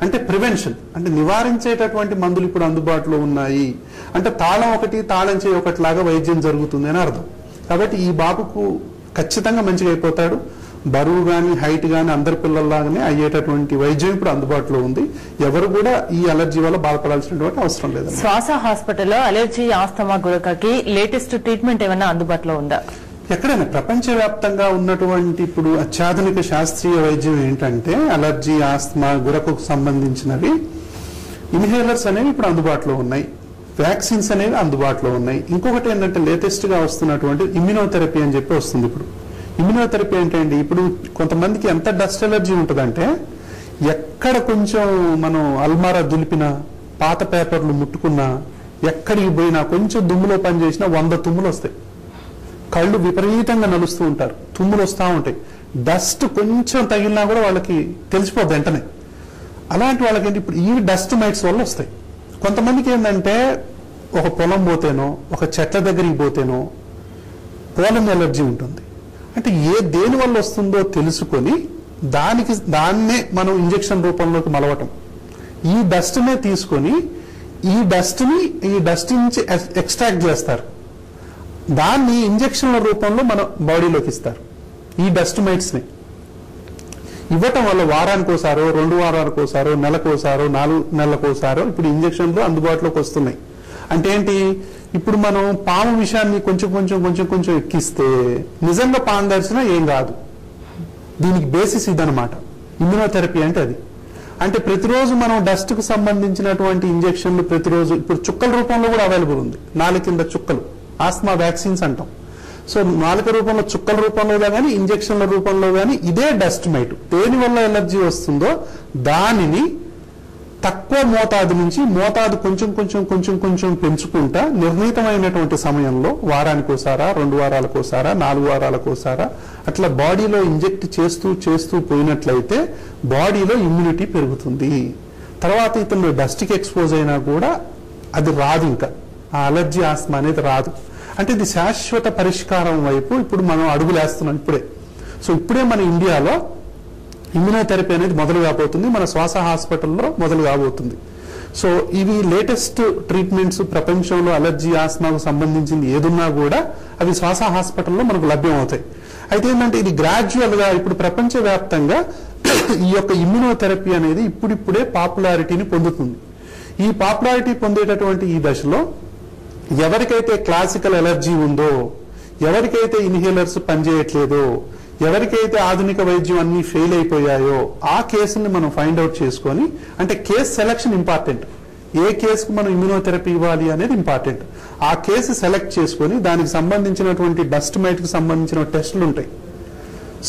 Speaker 2: అంటే ప్రివెన్షన్, అంటే నివారించేటటువంటి మందులు ఇప్పుడు అందుబాటులో ఉన్నాయి. అంటే తాళం ఒకటి తాళం చేయి ఒకటిలాగా వైద్యం జరుగుతుంది అని అర్థం. కాబట్టి ఈ బాబుకు ఖచ్చితంగా మంచిగా అయిపోతాడు. బరువు గాని హైట్ గాని అందరి పిల్లల్లాగానే అయ్యేటటువంటి వైద్యం ఇప్పుడు అందుబాటులో ఉంది. ఎవరు కూడా ఈ అలర్జీ వల్ల బాధపడాల్సినటువంటి అవసరం లేదు.
Speaker 1: శ్వాస హాస్పిటల్లో అలర్జీ ఆస్తమా గురకకి లేటెస్ట్ ట్రీట్మెంట్ ఏమైనా అందుబాటులో ఉందా?
Speaker 2: ఎక్కడైనా ప్రపంచవ్యాప్తంగా ఉన్నటువంటి ఇప్పుడు అత్యాధునిక శాస్త్రీయ వైద్యం ఏంటంటే అలర్జీ, ఆస్తమా, గురకకు సంబంధించినవి ఇన్హేలర్స్ అనేవి ఇప్పుడు అందుబాటులో ఉన్నాయి. వ్యాక్సిన్స్ అనేవి అందుబాటులో ఉన్నాయి. ఇంకొకటి ఏంటంటే లేటెస్ట్ గా వస్తున్నటువంటి ఇమ్యునోథెరపీ అని చెప్పి వస్తుంది. ఇప్పుడు ఇమ్యునోథెరపీ ఏంటంటే ఇప్పుడు కొంతమందికి ఎంత డస్ట్ ఎలర్జీ ఉంటుందంటే ఎక్కడ కొంచెం మనం అల్మారా దులిపినా, పాత పేపర్లు ముట్టుకున్నా, ఎక్కడికి పోయినా, కొంచెం దుమ్ములో పని చేసినా 100 తుమ్ములు వస్తాయి. కళ్ళు విపరీతంగా నలుస్తూ ఉంటారు, తుమ్ములు వస్తూ ఉంటాయి. డస్ట్ కొంచెం తగిలినా కూడా వాళ్ళకి తెలిసిపోద్ది వెంటనే. అలాంటి వాళ్ళకి ఏంటి ఇప్పుడు ఈ డస్ట్ మైట్స్ వల్ల వస్తాయి. కొంతమందికి ఏంటంటే ఒక పొలం పోతేనో, ఒక చెట్ల దగ్గరికి పోతేనో పోలన్ ఎలర్జీ ఉంటుంది. అంటే దేని వల్ల వస్తుందో తెలుసుకొని దాన్నే మనం ఇంజెక్షన్ రూపంలోకి మలవటం. ఈ డస్ట్నే తీసుకొని ఈ డస్ట్ నుంచి ఎక్స్ట్రాక్ట్ చేస్తారు. దాన్ని ఇంజెక్షన్ల రూపంలో మన బాడీలోకి ఇస్తారు. ఈ డస్ట్ మైట్స్ ని ఇవ్వటం వల్ల వారానికోసారో 2 వారాలకోసారో నెలకోసారో 4 నెలలకోసారో ఇప్పుడు ఇంజక్షన్లు అందుబాటులోకి వస్తున్నాయి. అంటే ఏంటి, ఇప్పుడు మనం పాము విషయాన్ని కొంచెం ఎక్కిస్తే నిజంగా పాము దర్శనం ఏం కాదు. దీనికి బేసిస్ ఇదనమాట ఇమ్యునోథెరపీ అంటే. అది అంటే ప్రతిరోజు మనం డస్ట్ కు సంబంధించినటువంటి ఇంజక్షన్లు ప్రతిరోజు ఇప్పుడు చుక్కల రూపంలో కూడా అవైలబుల్ ఉంది. నాలుగు కింద చుక్కలు ఆస్మా వ్యాక్సిన్స్ అంటాం. సో నాలుక రూపంలో చుక్కల రూపంలో కానీ ఇంజక్షన్ల రూపంలో కానీ ఇదే డస్ట్ మైట్ దేని వల్ల ఎలర్జీ వస్తుందో దానిని తక్కువ మోతాదు నుంచి మోతాదు కొంచెం పెంచుకుంటా నిర్ణీతమైనటువంటి సమయంలో వారానికోసారా 2 వారాలకోసారా 4 వారాలకోసారా అట్లా బాడీలో ఇంజెక్ట్ చేస్తూ పోయినట్లయితే బాడీలో ఇమ్యూనిటీ పెరుగుతుంది. తర్వాత ఇతను డస్ట్కి ఎక్స్పోజ్ అయినా కూడా అది రాదు, ఇంకా ఆ అలర్జీ ఆస్మా అనేది రాదు. అంటే ఇది శాశ్వత పరిష్కారం వైపు ఇప్పుడు మనం అడుగులేస్తున్నాం ఇప్పుడే. సో ఇప్పుడే మన ఇండియాలో ఇమ్యునోథెరపీ అనేది మొదలు కాబోతుంది, మన శ్వాస హాస్పిటల్లో మొదలు కాబోతుంది. సో ఇవి లేటెస్ట్ ట్రీట్మెంట్స్ ప్రపంచంలో అలర్జీ ఆస్మాకు సంబంధించింది ఏదున్నా కూడా అవి శ్వాస హాస్పిటల్లో మనకు లభ్యం అవుతాయి. అయితే ఏంటంటే ఇది గ్రాడ్యువల్ గా ఇప్పుడు ప్రపంచవ్యాప్తంగా ఈ యొక్క ఇమ్యునోథెరపీ అనేది ఇప్పుడిప్పుడే పాపులారిటీని పొందుతుంది. ఈ పాపులారిటీ పొందేటటువంటి ఈ దశలో ఎవరికైతే క్లాసికల్ ఎలర్జీ ఉందో, ఎవరికైతే ఇన్హేలర్స్ పనిచేయట్లేదో, ఎవరికైతే ఆధునిక వైద్యం అన్ని ఫెయిల్ అయిపోయాయో ఆ కేసుని మనం ఫైండ్ అవుట్ చేసుకొని, అంటే కేసు సెలక్షన్ ఇంపార్టెంట్. ఏ కేసుకు మనం ఇమ్యునోథెరపీ ఇవ్వాలి అనేది ఇంపార్టెంట్. ఆ కేసు సెలెక్ట్ చేసుకొని దానికి సంబంధించినటువంటి డస్ట్ మైట్ కి సంబంధించిన టెస్టులు ఉంటాయి.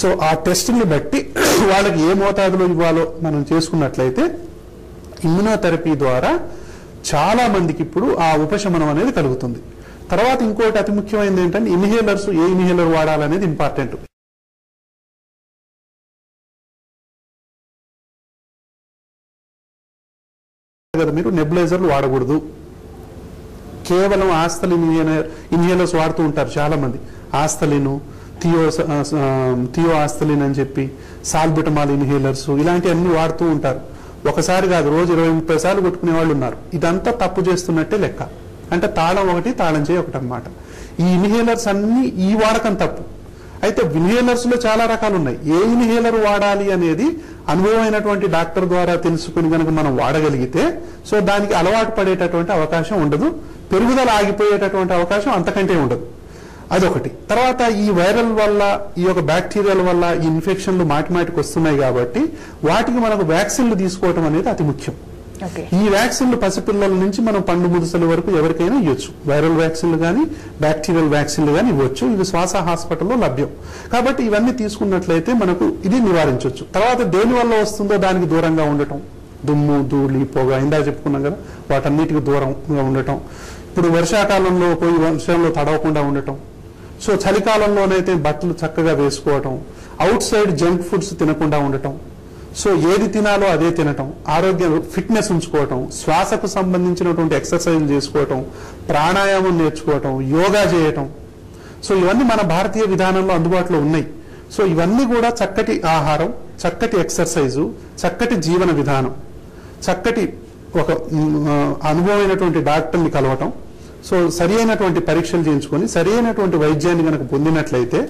Speaker 2: సో ఆ టెస్టుల్ని బట్టి వాళ్ళకి ఏ మోతాదులో ఇవ్వాలో మనం చేసుకున్నట్లయితే ఇమ్యునోథెరపీ ద్వారా చాలా మందికి ఇప్పుడు ఆ ఉపశమనం అనేది కలుగుతుంది. తర్వాత ఇంకోటి అతి ముఖ్యమైనది ఏంటంటే ఇన్హేలర్స్, ఏ ఇన్హేలర్ వాడాలనేది ఇంపార్టెంట్. మీరు నెబులైజర్లు వాడకూడదు. కేవలం ఆస్తలిన్ ఇన్హేలర్స్ వాడుతూ ఉంటారు చాలా మంది. ఆస్తలిన్, థియో ఆస్తలిన్ అని చెప్పి సాల్బిటమాల్ ఇన్హేలర్స్ ఇలాంటివన్నీ వాడుతూ ఉంటారు. ఒకసారి కాదు, రోజు 20-30 సార్లు కొట్టుకునే వాళ్ళు ఉన్నారు. ఇదంతా తప్పు చేస్తున్నట్టే లెక్క. అంటే తాళం ఒకటి తాళం చేయి ఒకటి అన్నమాట. ఈ ఇన్హేలర్స్ అన్ని ఈ వాడకం తప్పు. అయితే ఇన్హేలర్స్ లో చాలా రకాలు ఉన్నాయి. ఏ ఇన్హేలర్ వాడాలి అనేది అనుభవమైనటువంటి డాక్టర్ ద్వారా తెలుసుకుని కనుక మనం వాడగలిగితే సో దానికి అలవాటు పడేటటువంటి అవకాశం ఉండదు, పెరుగుదల ఆగిపోయేటటువంటి అవకాశం అంతకంటే ఉండదు. అదొకటి. తర్వాత ఈ వైరల్ వల్ల, ఈ యొక్క బ్యాక్టీరియల్ వల్ల ఈ ఇన్ఫెక్షన్లు మాటికి వస్తున్నాయి కాబట్టి వాటికి మనకు వ్యాక్సిన్లు తీసుకోవటం అనేది అతి ముఖ్యం. ఈ వ్యాక్సిన్లు పసిపిల్లల నుంచి మనం పండు ముదుసల వరకు ఎవరికైనా ఇవ్వచ్చు. వైరల్ వ్యాక్సిన్లు కానీ బ్యాక్టీరియల్ వ్యాక్సిన్లు కానీ ఇవ్వచ్చు. ఇవి శ్వాస హాస్పిటల్లో లభ్యం. కాబట్టి ఇవన్నీ తీసుకున్నట్లయితే మనకు ఇది నివారించవచ్చు. తర్వాత దేని వల్ల వస్తుందో దానికి దూరంగా ఉండటం, దుమ్ము, ధూళి, పొగ ఇందా చెప్పుకున్నాం కదా, వాటన్నిటికి దూరంగా ఉండటం. ఇప్పుడు వర్షాకాలంలో పోయి వర్షంలో తడవకుండా ఉండటం. సో చలికాలంలోనైతే బట్టలు చక్కగా వేసుకోవటం, అవుట్ సైడ్ జంక్ ఫుడ్స్ తినకుండా ఉండటం. సో ఏది తినాలో అదే తినటం, ఆరోగ్యం ఫిట్నెస్ ఉంచుకోవటం, శ్వాసకు సంబంధించినటువంటి ఎక్సర్సైజ్ చేసుకోవటం, ప్రాణాయామం నేర్చుకోవటం, యోగా చేయటం. సో ఇవన్నీ మన భారతీయ విధానంలో అందుబాటులో ఉన్నాయి. సో ఇవన్నీ కూడా చక్కటి ఆహారం, చక్కటి ఎక్సర్సైజు, చక్కటి జీవన విధానం, చక్కటి ఒక అనుభవమైనటువంటి డాక్టర్ని కలవటం, సో సరి అయినటువంటి పరీక్షలు చేయించుకొని సరి అయినటువంటి వైద్యాన్ని కనుక పొందినట్లయితే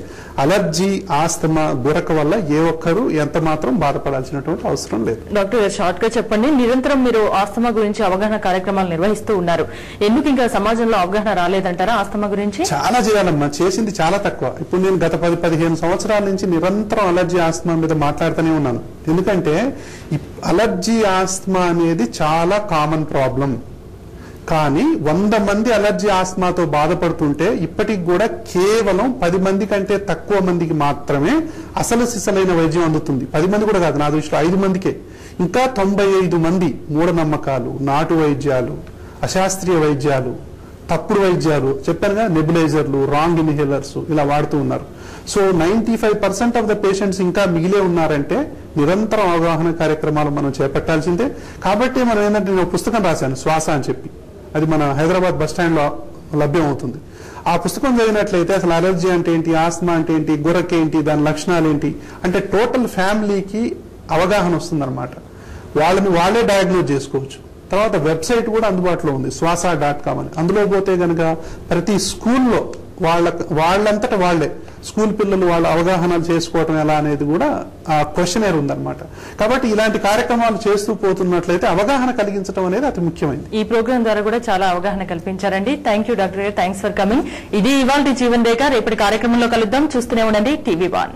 Speaker 2: అలర్జీ, ఆస్తమా, గురక వల్ల ఏ ఒక్కరూ ఎంత మాత్రం బాధపడాల్సినటువంటి అవసరం లేదు.
Speaker 1: డాక్టర్ షార్ట్ గా చెప్పండి, నిరంతరం మీరు ఆస్తమా గురించి అవగాహన కార్యక్రమాలు నిర్వహిస్తూ ఉన్నారు. ఎందుకు ఇంకా సమాజంలో అవగాహన రాలేదంటారా ఆస్తమా గురించి?
Speaker 2: చాలా చేయాలమ్మా, చేసింది చాలా తక్కువ. ఇప్పుడు నేను గత 10-15 సంవత్సరాల నుంచి నిరంతరం అలర్జీ, ఆస్తమా మీద మాట్లాడుతూనే ఉన్నాను. ఎందుకంటే అలర్జీ, ఆస్తమా అనేది చాలా కామన్ ప్రాబ్లం. కానీ 100 మంది అలర్జీ, ఆస్మాతో బాధపడుతుంటే ఇప్పటికి కూడా కేవలం 10 మంది కంటే తక్కువ మందికి మాత్రమే అసలు సిసలైన వైద్యం అందుతుంది. 10 మంది కూడా కాదు, నా దృష్టిలో 5 మందికే. ఇంకా 95 మంది మూఢనమ్మకాలు, నాటు వైద్యాలు, అశాస్త్రీయ వైద్యాలు, తప్పుడు వైద్యాలు, చెప్పానుగా నెబులైజర్లు, రాంగ్ ఇన్హేలర్స్ ఇలా వాడుతూ ఉన్నారు. సో 95% ఆఫ్ ద పేషెంట్స్ ఇంకా మిగిలే ఉన్నారంటే నిరంతరం అవగాహన కార్యక్రమాలు మనం చేపట్టాల్సిందే. కాబట్టి మనం ఏంటంటే నేను పుస్తకం రాశాను, శ్వాస అని చెప్పి. అది మన హైదరాబాద్ బస్ స్టాండ్ లో లభ్యం అవుతుంది. ఆ పుస్తకం చదివినట్లయితే అసలు అలర్జీ అంటే ఏంటి, ఆస్మా అంటే ఏంటి, గురకేంటి, దాని లక్షణాలు ఏంటి అంటే టోటల్ ఫ్యామిలీకి అవగాహన వస్తుందన్నమాట. వాళ్ళని వాళ్ళే డయాగ్నోజ్ చేసుకోవచ్చు. తర్వాత వెబ్సైట్ కూడా అందుబాటులో ఉంది, శ్వాస.com అని. అందులో పోతే కనుక ప్రతి స్కూల్లో వాళ్ళంతట వాళ్లే స్కూల్ పిల్లలు వాళ్ళ అవగాహన చేసుకోవటం ఎలా అనేది కూడా ఆ క్వశ్చనర్ ఉందన్నమాట. కాబట్టి ఇలాంటి కార్యక్రమాలు చేస్తూ పోతున్నట్లయితే అవగాహన కలిగించడం అనేది అతి ముఖ్యమైనది.
Speaker 1: ఈ ప్రోగ్రాం ద్వారా కూడా చాలా అవగాహన కల్పించారండి. థ్యాంక్ యూ డాక్టర్ గారు, థ్యాంక్స్ ఫర్ కమింగ్. ఇది ఇవాళ జీవన్ రేఖ. రేపటి కార్యక్రమంలో కలుద్దాం. చూస్తూనే ఉండండి TV1.